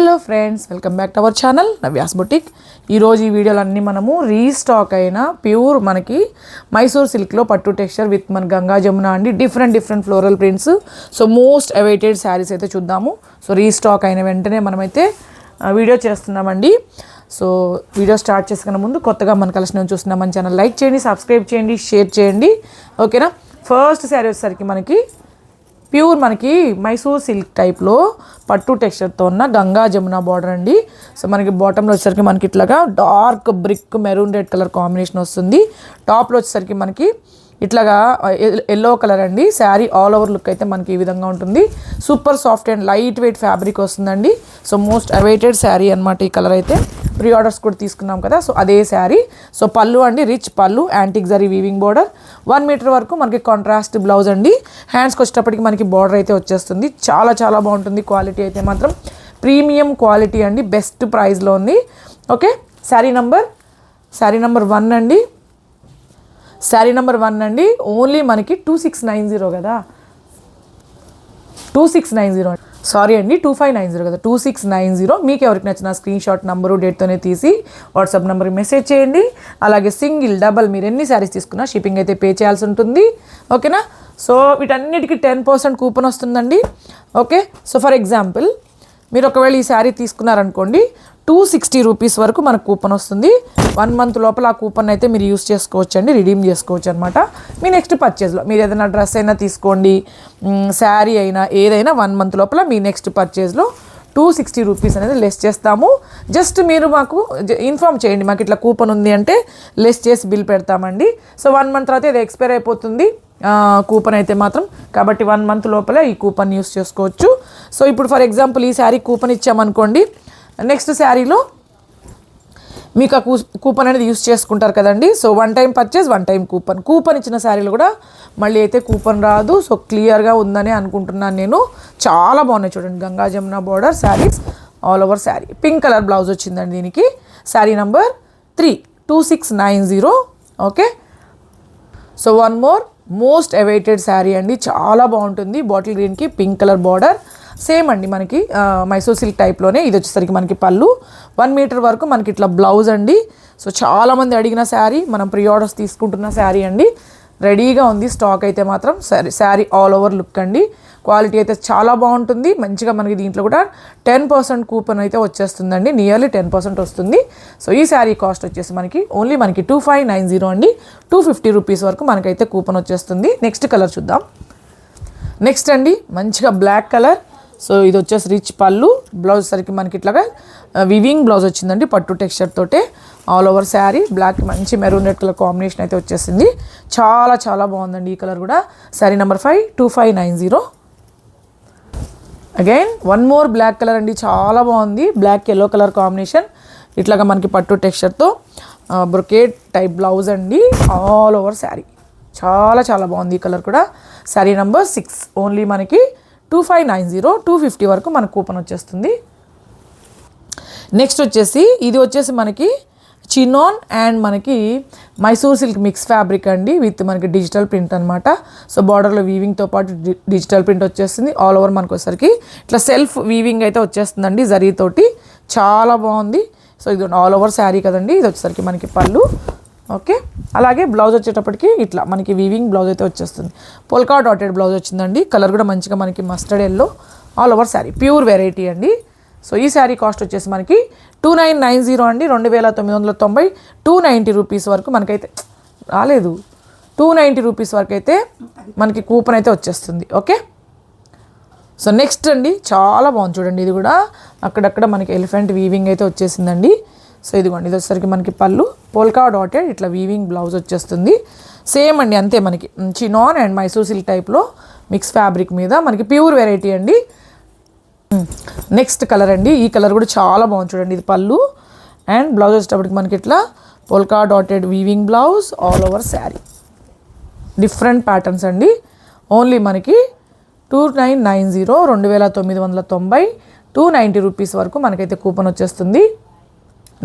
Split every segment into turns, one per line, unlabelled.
Hello friends, welcome back to our channel Navya's boutique. ఈరోజు ఈ వీడియోలన్నీ మనము రీస్టాక్ అయిన ప్యూర్ మనకి మైసూర్ సిల్క్లో పట్టు టెక్స్చర్ విత్ మన గంగా జమున అండి different floral prints. So most awaited saris అయితే చూద్దాము. సో రీస్టాక్ అయిన వెంటనే మనమైతే వీడియో చేస్తున్నామండి. సో వీడియో స్టార్ట్ చేసుకునే ముందు కొత్తగా మన కలెక్షన్ చూస్తున్నాం, మన ఛానల్ లైక్ చేయండి, సబ్స్క్రైబ్ చేయండి, షేర్ చేయండి. ఓకేనా. ఫస్ట్ శారీ వచ్చేసరికి మనకి ప్యూర్ మనకి మైసూర్ సిల్క్ టైప్లో పట్టు టెక్స్చర్తో ఉన్న గంగా జమున బార్డర్ అండి. సో మనకి బాటంలో వచ్చేసరికి మనకి ఇట్లాగా dark brick maroon red colour combination వస్తుంది. టాప్లో వచ్చేసరికి మనకి ఇట్లాగా ఎల్లో కలర్ అండి. శారీ ఆల్ ఓవర్ లుక్ అయితే మనకి ఈ విధంగా ఉంటుంది. Super soft and light weight fabric వస్తుందండి. సో మోస్ట్ అవైటెడ్ శారీ అనమాట ఈ కలర్ అయితే. ప్రీ ఆర్డర్స్ కూడా తీసుకున్నాం కదా, సో అదే శారీ. సో పళ్ళు అండి, రిచ్ పళ్ళు, antique zari weaving border, 1 metre వరకు మనకి కాంట్రాస్ట్ బ్లౌజ్ అండి. హ్యాండ్స్కి వచ్చేటప్పటికి మనకి బార్డర్ అయితే వచ్చేస్తుంది. చాలా చాలా బాగుంటుంది. క్వాలిటీ అయితే మాత్రం ప్రీమియం క్వాలిటీ అండి, బెస్ట్ ప్రైస్లో ఉంది. ఓకే. శారీ నెంబర్ 1 అండి. శారీ నెంబర్ 1 అండి. ఓన్లీ మనకి 2690 కదా, 2690 సారీ అండి, 2590 కదా, 2690. మీకు ఎవరికి నచ్చిన స్క్రీన్ షాట్ నంబరు డేట్తోనే తీసి వాట్సాప్ నెంబర్కి మెసేజ్ చేయండి. అలాగే సింగిల్ డబల్ మీరు ఎన్ని శారీస్ తీసుకున్నా షిప్పింగ్ అయితే పే చేయాల్సి ఉంటుంది. ఓకేనా. సో వీటన్నిటికీ 10% కూపన్ వస్తుందండి. ఓకే. సో ఫర్ ఎగ్జాంపుల్ మీరు ఒకవేళ ఈ శారీ తీసుకున్నారనుకోండి, 260 రూపీస్ వరకు మనకు కూపన్ వస్తుంది. 1 మంత్ లోపల ఆ కూపన్ అయితే మీరు యూస్ చేసుకోవచ్చు అండి, రిడీమ్ చేసుకోవచ్చు అనమాట. మీ నెక్స్ట్ పర్చేజ్లో మీరు ఏదైనా డ్రెస్ అయినా తీసుకోండి, శారీ అయినా ఏదైనా 1 మంత్ లోపల మీ నెక్స్ట్ పర్చేజ్లో 260 రూపీస్ అనేది లెస్ చేస్తాము. జస్ట్ మీరు మాకు ఇన్ఫామ్ చేయండి, మాకు ఇట్లా కూపన్ ఉంది అంటే లెస్ చేసి బిల్ పెడతామండి. సో 1 మంత్ తర్వాత ఇది ఎక్స్పైర్ అయిపోతుంది కూపన్ అయితే మాత్రం. కాబట్టి 1 మంత్ లోపల ఈ కూపన్ యూస్ చేసుకోవచ్చు. సో ఇప్పుడు ఫర్ ఎగ్జాంపుల్ ఈ శారీ కూపన్ ఇచ్చామనుకోండి, నెక్స్ట్ శారీలో మీకు ఆ కూపన్ అనేది యూస్ చేసుకుంటారు కదండి. So 1 time purchase 1 time coupon ఇచ్చిన శారీలు కూడా మళ్ళీ అయితే కూపన్ రాదు. సో క్లియర్గా ఉందని అనుకుంటున్నాను నేను. చాలా బాగున్నాయి చూడండి, Ganga Jamuna border saris all over sari. Pink colour blouse వచ్చిందండి దీనికి. Sari number 3 2690. Okay. So one most awaited sari అండి, చాలా బాగుంటుంది. బాటిల్ గ్రీన్కి పింక్ కలర్ బార్డర్ సేమ్ అండి మనకి మైసూర్ సిల్క్ టైప్లోనే. ఇది వచ్చేసరికి మనకి పళ్ళు, 1 మీటర్ వరకు మనకి ఇట్లా బ్లౌజ్ అండి. సో చాలామంది అడిగిన శారీ, మనం ప్రీ ఆర్డర్స్ తీసుకుంటున్న శారీ అండి. రెడీగా ఉంది స్టాక్ అయితే మాత్రం. శారీ ఆల్ ఓవర్ లుక్ అండి. క్వాలిటీ అయితే చాలా బాగుంటుంది. మంచిగా మనకి దీంట్లో కూడా 10% కూపన్ అయితే వచ్చేస్తుందండి, నియర్లీ 10% వస్తుంది. సో ఈ శారీ కాస్ట్ వచ్చేసి మనకి ఓన్లీ మనకి 2590 అండి. 250 రూపీస్ వరకు మనకైతే కూపన్ వచ్చేస్తుంది. నెక్స్ట్ కలర్ చూద్దాం. నెక్స్ట్ అండి మంచిగా బ్లాక్ కలర్. సో ఇది వచ్చేసి రిచ్ పళ్ళు, బ్లౌజ్ సరికి మనకి ఇట్లాగా వివింగ్ బ్లౌజ్ వచ్చిందండి పట్టు టెక్స్చర్ తోటే. ఆల్ ఓవర్ శారీ బ్లాక్ మంచి మెరూన్ రెడ్ కలర్ కాంబినేషన్ అయితే వచ్చేసింది. చాలా చాలా బాగుందండి ఈ కలర్ కూడా. Sari number 5 2590. Again 1 more black colour అండి, చాలా బాగుంది. బ్లాక్ ఎల్లో కలర్ కాంబినేషన్, ఇట్లాగా మనకి పట్టు టెక్స్చర్తో బ్రొకేట్ టైప్ బ్లౌజ్ అండి. ఆల్ ఓవర్ శారీ చాలా చాలా బాగుంది ఈ కలర్ కూడా. శారీ నెంబర్ 6 ఓన్లీ మనకి 2590, 250 వరకు మనకు కూపన్ వచ్చేస్తుంది. నెక్స్ట్ వచ్చేసి ఇది వచ్చేసి మనకి చినాన్ అండ్ మనకి మైసూర్ సిల్క్ మిక్స్ ఫ్యాబ్రిక్ అండి, విత్ మనకి డిజిటల్ ప్రింట్ అనమాట. సో బార్డర్లో వీవింగ్తో పాటు డిజిటల్ ప్రింట్ వచ్చేస్తుంది. ఆల్ ఓవర్ మనకు వచ్చేసరికి ఇట్లా సెల్ఫ్ వీవింగ్ అయితే వచ్చేస్తుందండి జరీతోటి. చాలా బాగుంది. సో ఇది ఆల్ ఓవర్ శారీ కదండి. ఇది వచ్చేసరికి మనకి పళ్ళు. ఓకే. అలాగే బ్లౌజ్ వచ్చేటప్పటికి ఇట్లా మనకి వీవింగ్ బ్లౌజ్ అయితే వచ్చేస్తుంది. పోల్కా డాటెడ్ బ్లౌజ్ వచ్చిందండి. కలర్ కూడా మంచిగా మనకి mustard yellow. All over sari pure variety అండి. సో ఈ శారీ కాస్ట్ వచ్చేసి మనకి 2990 అండి, 2990. 290 రూపీస్ వరకు మనకైతే రాలేదు, 290 రూపీస్ వరకు అయితే మనకి కూపన్ అయితే వచ్చేస్తుంది. ఓకే. సో నెక్స్ట్ అండి చాలా బాగుంది చూడండి, ఇది కూడా అక్కడక్కడ మనకి ఎలిఫెంట్ వీవింగ్ అయితే వచ్చేసిందండి. సో ఇదిగోండి, ఇది వచ్చేసరికి మనకి పళ్ళు, పోల్కా డాటెడ్ ఇట్లా వీవింగ్ బ్లౌజ్ వచ్చేస్తుంది. సేమ్ అండి అంతే, మనకి చినాన్ అండ్ మైసూర్ సిల్క్ టైప్లో మిక్స్ ఫ్యాబ్రిక్ మీద మనకి ప్యూర్ వెరైటీ అండి. నెక్స్ట్ కలర్ అండి, ఈ కలర్ కూడా చాలా బాగుంది చూడండి. ఇది పళ్ళు అండ్ బ్లౌజ్ వచ్చేటప్పటికి మనకి ఇట్లా polka dotted weaving blouse. All over sari different patterns అండి. ఓన్లీ మనకి 2990, 2990, 290 రూపీస్ వరకు మనకైతే కూపన్ వచ్చేస్తుంది.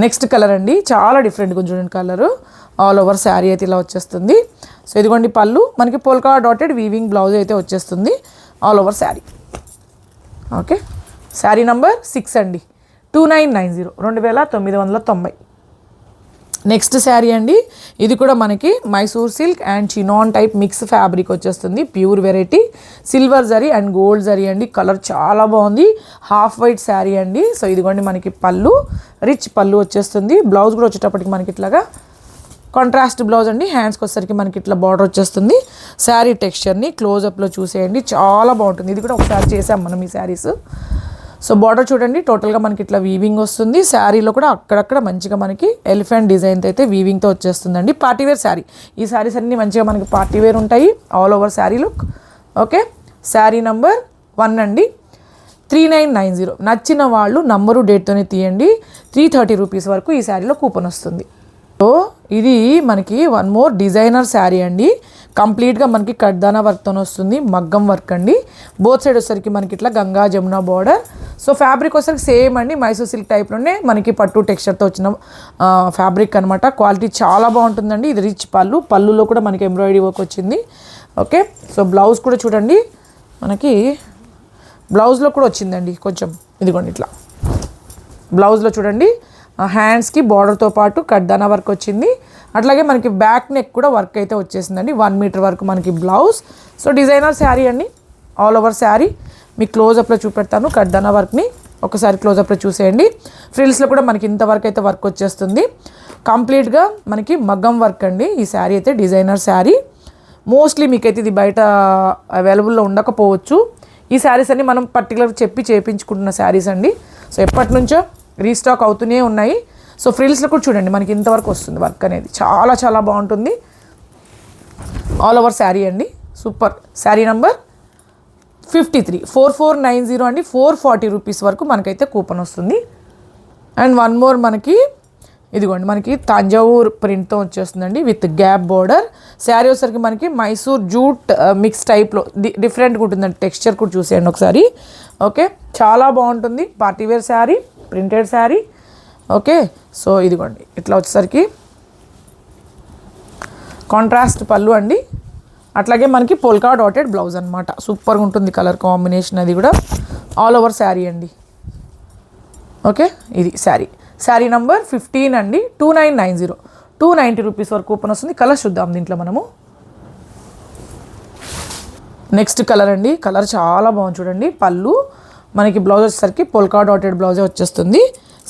నెక్స్ట్ కలర్ అండి, చాలా డిఫరెంట్గా చూడండి కలరు. ఆల్ ఓవర్ శారీ అయితే ఇలా వచ్చేస్తుంది. సో ఇదిగోండి పళ్ళు, మనకి పోల్కా డాటెడ్ వీవింగ్ బ్లౌజ్ అయితే వచ్చేస్తుంది all over sari. Okay. Sari number 6 అండి. 2990, 2990. నెక్స్ట్ శారీ అండి, ఇది కూడా మనకి Mysore silk and chinon type mix fabric వచ్చేస్తుంది. Pure variety, silver zari and gold zari అండి. కలర్ చాలా బాగుంది. హాఫ్ వైట్ శారీ అండి. సో ఇదిగోండి మనకి పళ్ళు, రిచ్ పళ్ళు వచ్చేస్తుంది. బ్లౌజ్ కూడా వచ్చేటప్పటికి మనకి ఇట్లాగా కాంట్రాస్ట్ బ్లౌజ్ అండి. హ్యాండ్స్కి వచ్చేసరికి మనకి ఇట్లా బార్డర్ వచ్చేస్తుంది. శారీ టెక్స్చర్ని క్లోజప్లో చూసేయండి, చాలా బాగుంటుంది. ఇది కూడా ఒకసారి చేసాం మనం ఈ శారీస్. సో బార్డర్ చూడండి, టోటల్గా మనకి ఇట్లా వీవింగ్ వస్తుంది. శారీలో కూడా అక్కడక్కడ మంచిగా మనకి ఎలిఫెంట్ డిజైన్తో అయితే వీవింగ్తో వచ్చేస్తుందండి. పార్టీవేర్ శారీ. ఈ శారీస్ అన్నీ మంచిగా మనకి పార్టీవేర్ ఉంటాయి. All over sari look. Okay, sari number 1 అండి, 3990. నచ్చిన వాళ్ళు నంబరు డేట్తోనే తీయండి. 330 రూపీస్ వరకు ఈ శారీలో కూపన్ వస్తుంది. సో ఇది మనకి వన్ మోర్ డిజైనర్ శారీ అండి. కంప్లీట్గా మనకి కడ్దానా వర్క్తో వస్తుంది. మగ్గం వర్క్ అండి. బోత్ సైడ్ వచ్చేసరికి మనకి ఇట్లా Ganga Jamuna border. So fabric వచ్చేసరికి సేమ్ అండి, మైసూర్ సిల్క్ టైప్లోనే మనకి పట్టు టెక్స్చర్తో వచ్చిన ఫ్యాబ్రిక్ అనమాట. క్వాలిటీ చాలా బాగుంటుందండి. ఇది రిచ్ పళ్ళు, పళ్ళులో కూడా మనకి ఎంబ్రాయిడరీ వర్క్ వచ్చింది. ఓకే, సో బ్లౌజ్ కూడా చూడండి, మనకి బ్లౌజ్లో కూడా వచ్చిందండి కొంచెం. ఇదిగోండి ఇట్లా బ్లౌజ్లో చూడండి, హ్యాండ్స్కి బార్డర్తో పాటు కడ్దానా వర్క్ వచ్చింది. అట్లాగే మనకి బ్యాక్ నెక్ కూడా వర్క్ అయితే వచ్చేసిందండి. 1 మీటర్ వరకు మనకి బ్లౌజ్. సో డిజైనర్ శారీ అండి, ఆల్ ఓవర్ శారీ. మీకు క్లోజప్లో చూపెడతాను కడ్దానా వర్క్ని, ఒకసారి క్లోజప్లో చూసేయండి. ఫ్రిల్స్లో కూడా మనకి ఇంతవరకు అయితే వర్క్ వచ్చేస్తుంది. కంప్లీట్గా మనకి మగ్గం వర్క్ అండి. ఈ శారీ అయితే డిజైనర్ శారీ. మోస్ట్లీ మీకైతే ఇది బయట అవైలబుల్లో ఉండకపోవచ్చు. ఈ శారీస్ అన్ని మనం పర్టికులర్ చెప్పి చేయించుకుంటున్న శారీస్ అండి. సో ఎప్పటి నుంచో రీస్టాక్ అవుతూనే ఉన్నాయి. సో ఫ్రిల్స్లో కూడా చూడండి మనకి ఇంతవరకు వస్తుంది వర్క్ అనేది. చాలా చాలా బాగుంటుంది. ఆల్ ఓవర్ శారీ అండి, సూపర్. శారీ నంబర్ 53, 4490 అండి. 440 రూపీస్ వరకు మనకైతే కూపన్ వస్తుంది. అండ్ వన్ మోర్ మనకి ఇదిగోండి, మనకి తంజావూర్ ప్రింట్తో వచ్చేస్తుందండి విత్ గ్యాప్ బార్డర్. శారీ వచ్చేసరికి మనకి మైసూర్ జూట్ మిక్స్ టైప్లో డిఫరెంట్గా ఉంటుందండి. టెక్స్చర్ కూడా చూసేయండి ఒకసారి. ఓకే, చాలా బాగుంటుంది. Partywear sari, printed sari. Okay, so ఇదిగోండి ఇట్లా వచ్చేసరికి కాంట్రాస్ట్ పళ్ళు అండి. అట్లాగే మనకి పోల్కా డాటెడ్ బ్లౌజ్ అనమాట. సూపర్గా ఉంటుంది కలర్ కాంబినేషన్. అది కూడా ఆల్ ఓవర్ శారీ అండి. ఓకే, ఇది శారీ. శారీ నంబర్ 15 అండి, 2990, 290 రూపీస్ వరకు కూపన్ వస్తుంది. కలర్ చూద్దాం దీంట్లో మనము. నెక్స్ట్ కలర్ అండి, కలర్ చాలా బాగుంది చూడండి. పళ్ళు మనకి బ్లౌజ్ వచ్చేసరికి పోల్కా డాటెడ్ బ్లౌజే వచ్చేస్తుంది.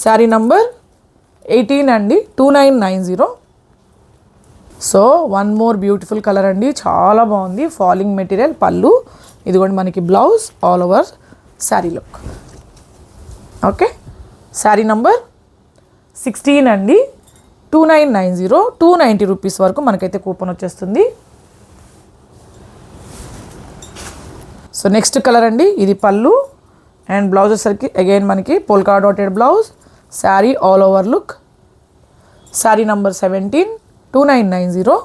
శారీ నంబర్ 18 అండి, 2990. So one more beautiful colour అండి, చాలా బాగుంది. ఫాలింగ్ మెటీరియల్ పళ్ళు. ఇదిగోండి మనకి blouse, all over sari look. Okay, sari number 16 అండి, 2990, 290 రూపీస్ వరకు మనకైతే కూపన్ వచ్చేస్తుంది. సో నెక్స్ట్ కలర్ అండి, ఇది పళ్ళు అండ్ బ్లౌజ్ వచ్చేసరికి అగైన్ మనకి polka dotted blouse. Sari all over look. Sari number 17, 2990.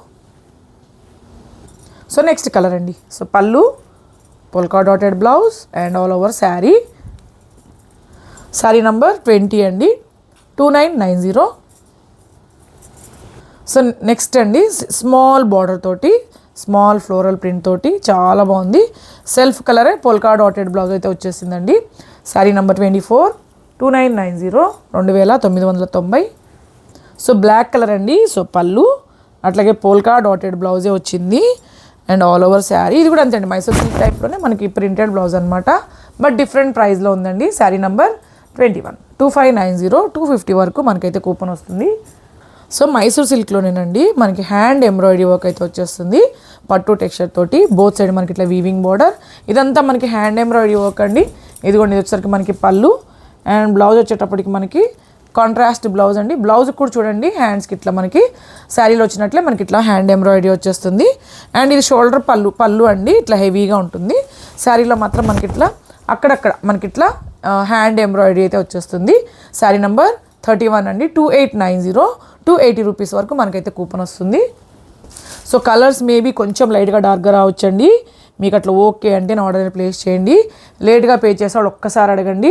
So next colour అండి. సో పళ్ళు, polka dotted blouse and all over sari. Sari number 20 అండి, 2990. సో నెక్స్ట్ అండి, స్మాల్ బార్డర్ తోటి, స్మాల్ ఫ్లోరల్ ప్రింట్ తోటి చాలా బాగుంది. సెల్ఫ్ కలరే పోల్కా డాటెడ్ బ్లౌజ్ అయితే వచ్చేసిందండి. Sari number 24, 2990, 2990. So black colour అండి. సో పళ్ళు అట్లాగే పోల్కా డాటెడ్ బ్లౌజే వచ్చింది అండ్ ఆల్ ఓవర్ శారీ. ఇది కూడా అంతే అండి, మైసూర్ సిల్క్ టైప్లోనే మనకి ప్రింటెడ్ బ్లౌజ్ అనమాట. బట్ డిఫరెంట్ ప్రైస్లో ఉందండి. శారీ నెంబర్ 21, 2590, 250 వరకు మనకైతే కూపన్ వస్తుంది. సో మైసూర్ సిల్క్లోనేనండి మనకి హ్యాండ్ ఎంబ్రాయిడరీ వర్క్ అయితే వచ్చేస్తుంది. పట్టు టెక్స్చర్ తోటి బోత్ సైడ్ మనకి ఇట్లా వీవింగ్ బార్డర్. ఇదంతా మనకి హ్యాండ్ ఎంబ్రాయిడరీ వర్క్ అండి. ఇదిగోండి, ఇది వచ్చేసరికి మనకి పళ్ళు అండ్ బ్లౌజ్ వచ్చేటప్పటికి మనకి కాంట్రాస్ట్ బ్లౌజ్ అండి. బ్లౌజ్ కూడా చూడండి హ్యాండ్స్కి ఇట్లా మనకి శారీలో వచ్చినట్లే మనకి ఇట్లా హ్యాండ్ ఎంబ్రాయిడరీ వచ్చేస్తుంది. అండ్ ఇది షోల్డర్ పళ్ళు అండి, ఇట్లా హెవీగా ఉంటుంది. శారీలో మాత్రం మనకి ఇట్లా అక్కడక్కడ మనకి ఇట్లా హ్యాండ్ ఎంబ్రాయిడరీ అయితే వచ్చేస్తుంది. శారీ నెంబర్ 31 అండి, 2890, 280 రూపీస్ వరకు మనకైతే కూపన్ వస్తుంది. సో కలర్స్ మేబీ కొంచెం లైట్గా డార్క్గా రావచ్చండి. మీకు అట్లా ఓకే అంటే నా ఆర్డర్ ప్లేస్ చేయండి. లేట్గా పే చేసేవాళ్ళు ఒక్కసారి అడగండి.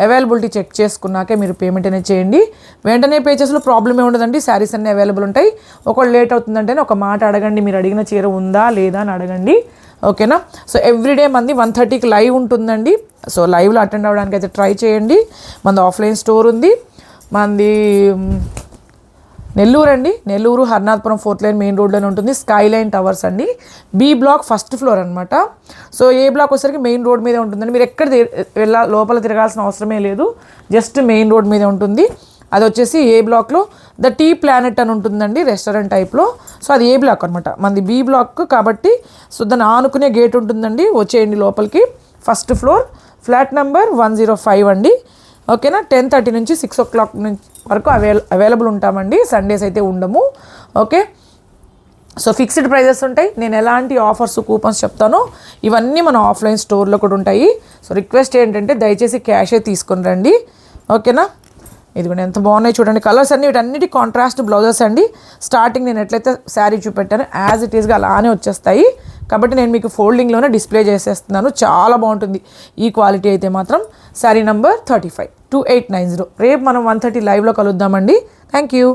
అవైలబిలిటీ చెక్ చేసుకున్నాకే మీరు పేమెంట్ అనేది చేయండి. వెంటనే పే చేసేలో ప్రాబ్లమ్ ఏ ఉండదండి. శారీస్ అన్నీ అవైలబుల్ ఉంటాయి. ఒకవేళ లేట్ అవుతుందంటేనే ఒక మాట అడగండి, మీరు అడిగిన చీర ఉందా లేదా అని అడగండి. ఓకేనా. సో ఎవ్రీడే మంది 1:30కి లైవ్ ఉంటుందండి. సో లైవ్లో అటెండ్ అవ్వడానికి అయితే ట్రై చేయండి. మనది ఆఫ్లైన్ స్టోర్ ఉంది. మనది నెల్లూరు అండి, Nellore Harnathapuram 4th line main రోడ్లోనే ఉంటుంది. స్కై లైన్ టవర్స్ అండి, బి బ్లాక్ 1st ఫ్లోర్ అనమాట. సో ఏ బ్లాక్ వచ్చేసరికి మెయిన్ రోడ్ మీదే ఉంటుందండి. మీరు ఎక్కడ లోపల తిరగాల్సిన అవసరమే లేదు, జస్ట్ మెయిన్ రోడ్ మీదే ఉంటుంది. అది వచ్చేసి ఏ బ్లాక్లో ద టీ ప్లానెట్ అని ఉంటుందండి, రెస్టారెంట్ టైప్లో. సో అది ఏ బ్లాక్ అనమాట, మనది బి బ్లాక్ కాబట్టి సో దాన్ని ఆనుకునే గేట్ ఉంటుందండి. వచ్చేయండి లోపలికి. 1st ఫ్లోర్, ఫ్లాట్ నెంబర్ 105 అండి. ఓకేనా. 10:30 నుంచి 6 o'clock వరకు అవైలబుల్ ఉంటామండి. సండేస్ అయితే ఉండము. ఓకే. సో ఫిక్స్డ్ ప్రైజెస్ ఉంటాయి. నేను ఎలాంటి ఆఫర్స్ కూపన్స్ చెప్తానో ఇవన్నీ మన ఆఫ్లైన్ స్టోర్లో కూడా ఉంటాయి. సో రిక్వెస్ట్ ఏంటంటే దయచేసి క్యాషే తీసుకొని రండి. ఓకేనా. ఇదిగోండి ఎంత బాగున్నాయి చూడండి కలర్స్ అన్నీ. వీటన్నిటి కాంట్రాస్ట్ బ్లౌజెస్ అండి. స్టార్టింగ్ నేను ఎట్లయితే శారీ చూపెట్టానో యాజ్ ఇట్ ఈస్గా అలానే వచ్చేస్తాయి. కాబట్టి నేను మీకు ఫోల్డింగ్లోనే డిస్ప్లే చేసేస్తున్నాను. చాలా బాగుంటుంది ఈ క్వాలిటీ అయితే మాత్రం. శారీ నంబర్ 35 2890. రేపు మనం 1:30 లైవ్లో కలుద్దామండి. Thank you.